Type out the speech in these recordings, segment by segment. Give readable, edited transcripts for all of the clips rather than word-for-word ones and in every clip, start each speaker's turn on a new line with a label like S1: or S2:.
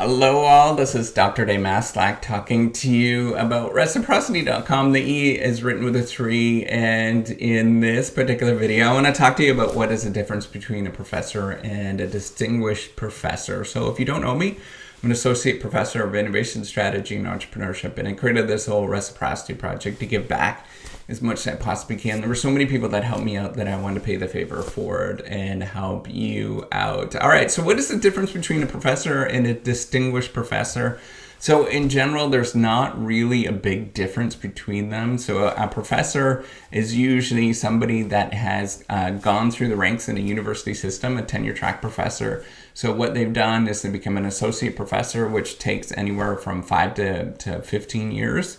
S1: Hello all, this is Dr. Dave Maslach talking to you about reciprocity.com. The E is written with a 3, and in this particular video I want to talk to you about what is the difference between a professor and a distinguished professor. So if you don't know me, I'm an associate professor of innovation strategy and entrepreneurship, and I created this whole reciprocity project to give back as much as I possibly can. There were so many people that helped me out that I wanted to pay the favor forward and help you out. All right, so what is the difference between a professor and a distinguished professor? So in general, there's not really a big difference between them. So a professor is usually somebody that has gone through the ranks in a university system, a tenure track professor. So what they've done is they become an associate professor, which takes anywhere from 5 to 15 years.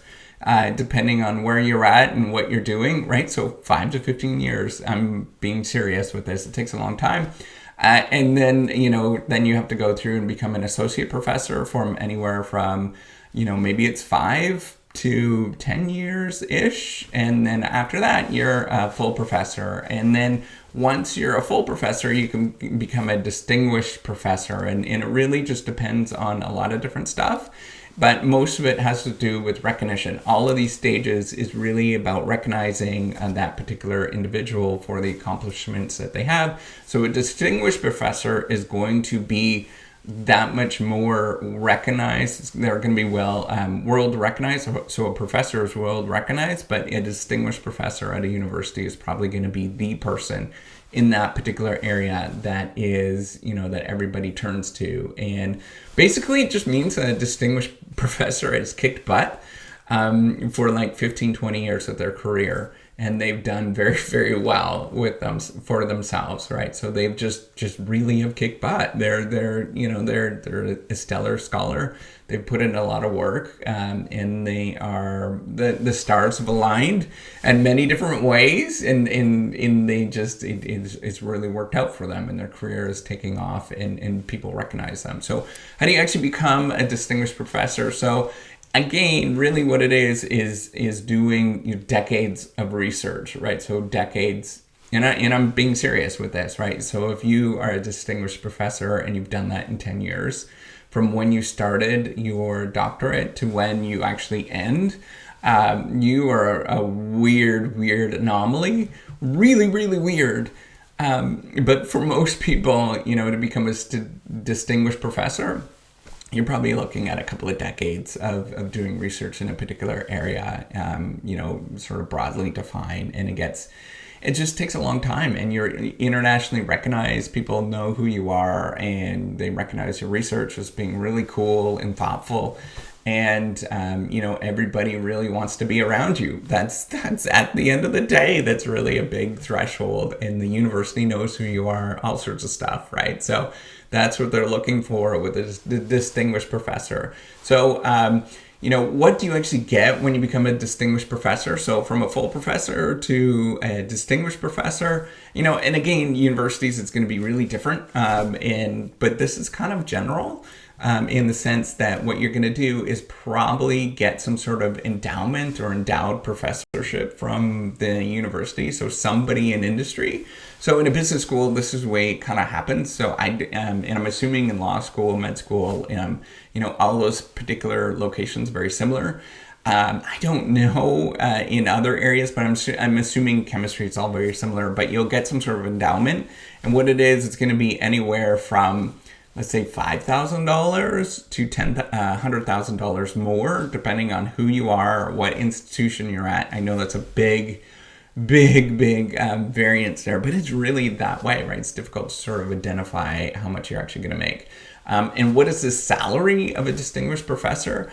S1: Depending on where you're at and what you're doing, right? So 5 to 15 years. I'm being serious with this. It takes a long time. And then, then you have to go through and become an associate professor from anywhere from, maybe it's 5 to 10 years-ish. And then after that, you're a full professor. And then once you're a full professor, you can become a distinguished professor. And it really just depends on a lot of different stuff. But most of it has to do with recognition. All of these stages is really about recognizing that particular individual for the accomplishments that they have. So a distinguished professor is going to be that much more recognized. They're going to be world recognized. So a professor is world recognized, but a distinguished professor at a university is probably going to be the person in that particular area that is, that everybody turns to. And basically it just means that a distinguished professor has kicked butt for like 15, 20 years of their career. And they've done very, very well with them for themselves, right? So they've just really have kicked butt. They're a stellar scholar. They've put in a lot of work, and they are the stars have aligned in many different ways, and it's really worked out for them, and their career is taking off, and people recognize them. So how do you actually become a distinguished professor? So again, really what it is doing decades of research, right? So decades, and I'm being serious with this, right? So if you are a distinguished professor and you've done that in 10 years, from when you started your doctorate to when you actually end, you are a weird anomaly, really, really weird. But for most people, to become a distinguished professor, you're probably looking at a couple of decades of doing research in a particular area, sort of broadly defined, and it just takes a long time, and you're internationally recognized. People know who you are, and they recognize your research as being really cool and thoughtful. And, everybody really wants to be around you. That's at the end of the day, that's really a big threshold, and the university knows who you are, all sorts of stuff, right? So that's what they're looking for with a distinguished professor. So, what do you actually get when you become a distinguished professor? So from a full professor to a distinguished professor, and again, universities, it's going to be really different. But this is kind of general. In the sense that what you're going to do is probably get some sort of endowment or endowed professorship from the university, so somebody in industry. So in a business school, this is the way it kind of happens. So and I'm assuming in law school, med school, all those particular locations very similar. I don't know in other areas, but I'm assuming chemistry is all very similar. But you'll get some sort of endowment, and what it is, it's going to be anywhere from, let's say, $5,000 to $100,000 more, depending on who you are, what institution you're at. I know that's a big variance there, but it's really that way, right? It's difficult to sort of identify how much you're actually going to make. And what is the salary of a distinguished professor?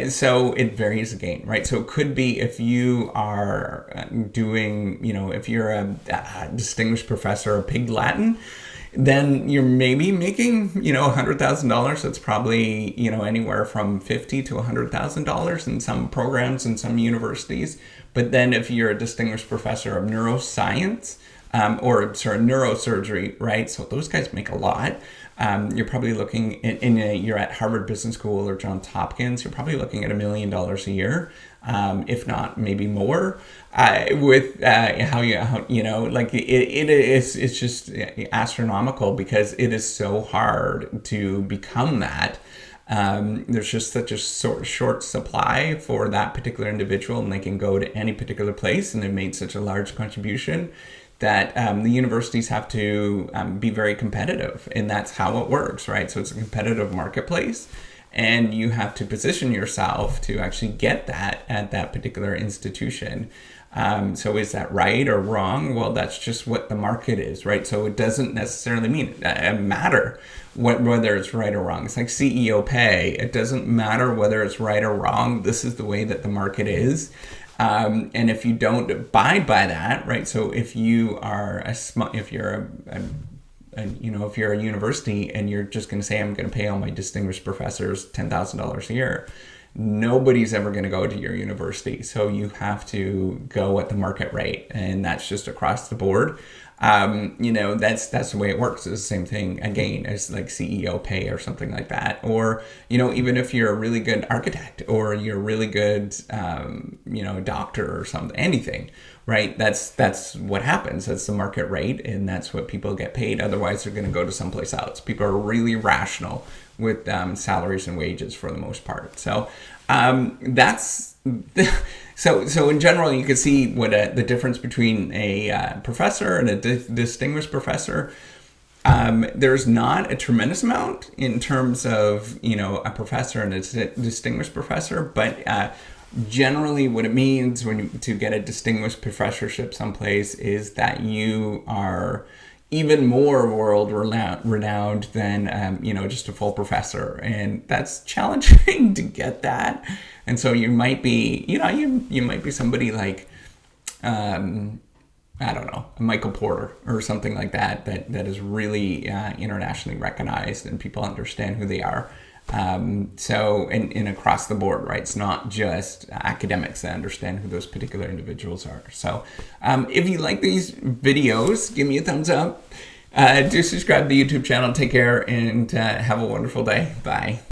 S1: So it varies again, right? So it could be if you are doing, if you're a distinguished professor of Pig Latin, then you're maybe making, $100,000. That's probably, anywhere from $50,000 to $100,000 in some programs in some universities. But then if you're a distinguished professor of neuroscience, neurosurgery, right? So those guys make a lot. You're probably looking you're at Harvard Business School or Johns Hopkins, you're probably looking at $1 million a year. If not maybe more, with it's just astronomical, because it is so hard to become that. There's just such a short supply for that particular individual, and they can go to any particular place, and they've made such a large contribution that the universities have to be very competitive, and that's how it works, right? So it's a competitive marketplace, and you have to position yourself to actually get that at that particular institution. So is that right or wrong? Well, that's just what the market is, right? So it doesn't necessarily mean matter whether it's right or wrong. It's like CEO pay. It doesn't matter whether it's right or wrong. This is the way that the market is. And if you don't abide by that, right? So if you are if you're if you're a university and you're just going to say, I'm going to pay all my distinguished professors $10,000 a year, nobody's ever going to go to your university. So you have to go at the market rate, and that's just across the board. That's the way it works. It's the same thing again as like CEO pay or something like that. Or, even if you're a really good architect or you're a really good, doctor or something, anything, right? That's what happens. That's the market rate, and that's what people get paid. Otherwise, they're going to go to someplace else. People are really rational with salaries and wages for the most part. So that's so in general, you can see what the difference between a professor and a distinguished professor. There's not a tremendous amount in terms of a professor and a distinguished professor, but generally what it means to get a distinguished professorship someplace is that you are even more world renowned than just a full professor, and that's challenging to get that. And so you might be you might be somebody like I don't know, Michael Porter or something like that that is really internationally recognized and people understand who they are. So across the board, right? It's not just academics that understand who those particular individuals are. So if you like these videos, give me a thumbs up. Do subscribe to the YouTube channel. Take care and have a wonderful day. Bye.